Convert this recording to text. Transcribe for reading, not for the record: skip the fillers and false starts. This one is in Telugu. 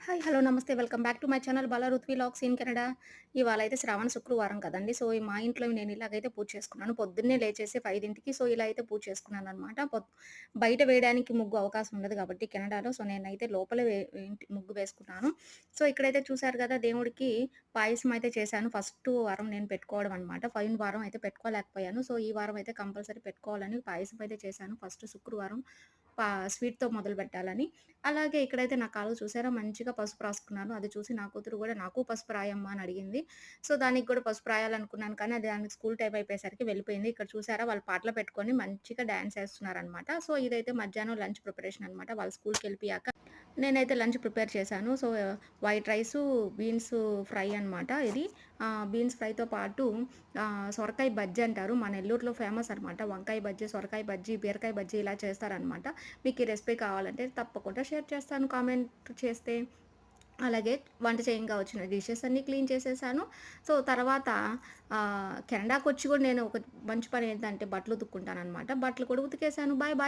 హాయ్. హలో. నమస్తే. Welcome back to my channel 'Bala Ruthvi vlogs in Canada'. ఇవాళ అయితే శ్రావణ శుక్రవారం కదండీ! సో, మా ఇంట్లో నేను ఇలాగైతే పూజ చేసుకున్నాను. పొద్దున్నే లేచేసి 5కి సో, ఇలా అయితే పూజ చేసుకున్నాననమాట. బయట వేయడానికి ముగ్గు అవకాశం ఉండదు కాబట్టి కెనడాలో. సో, నేనైతే లోపలే ఇంటి ముగ్గు వేసుకున్నాను. సో, ఇక్కడైతే చూసారు కదా! దేవుడికి పాయసం అయితే చేశాను. ఫస్ట్ వారం నేను పెట్టుకోవడం అనమాట. పోయిన వారం అయితే పెట్టుకోలేకపోయాను. సో, ఈ వారం అయితే కంపల్సరీ పెట్టుకోవాలని పాయసం అయితే చేశాను. ఫస్ట్ శుక్రవారం స్వీట్‌తో మొదలుపెట్టాలని. అలాగే ఇక్కడైతే నా కాళ్ళకి చూసారా మంచిగా పసుపు రాసుకున్నాను. అది చూసి నా కూతురు గూడా "నాకు పసుపు రాయమ్మా" అని అడిగింది. సో, దానికి గూడా పసుపు రాయాలనుకున్నాను కానీ, అది దానికి స్కూల్ టైమ్ అయిపోయేసరికి వెళ్ళిపోయింది. ఇక్కడ చూసారా వాళ్ళు పాటలు పెట్టుకొని మంచిగా డాన్స్ ఏస్తున్నారనమాట. సో, ఇదైతే మధ్యాహ్నం లంచ్ ప్రిపరేషన్ అనమాట. వాళ్ళు స్కూల్‌కెళ్ళిపోయాక నేనైతే లంచ్ ప్రిపేర్ చేశాను. So, white rice, beans fry అనమాట ఇది. బీన్స్ ఫ్రైతో పాటు సొరకాయ బజ్జీ అంటారు. మా నెల్లూరులో ఫేమస్ అనమాట. వంకాయ బజ్జీ, సొరకాయ బజ్జీ, బీరకాయ బజ్జీ ఇలా చేస్తారనమాట. మీకు ఈ రెసిపీ కావాలంటే తప్పకుండా షేర్ చేస్తాను కామెంట్ చేస్తే. అలాగే వంట చేయంగా వచ్చిన డిషెస్ అన్నీ క్లీన్ చేసేసాను. సో, తర్వాత కెనడాకొచ్చి కూడా నేను ఒక మంచి పని ఏంటంటే బట్టలు ఉతుక్కుంటాననమాట. బట్టలు కూడా ఉతికేసాను. Bye bye.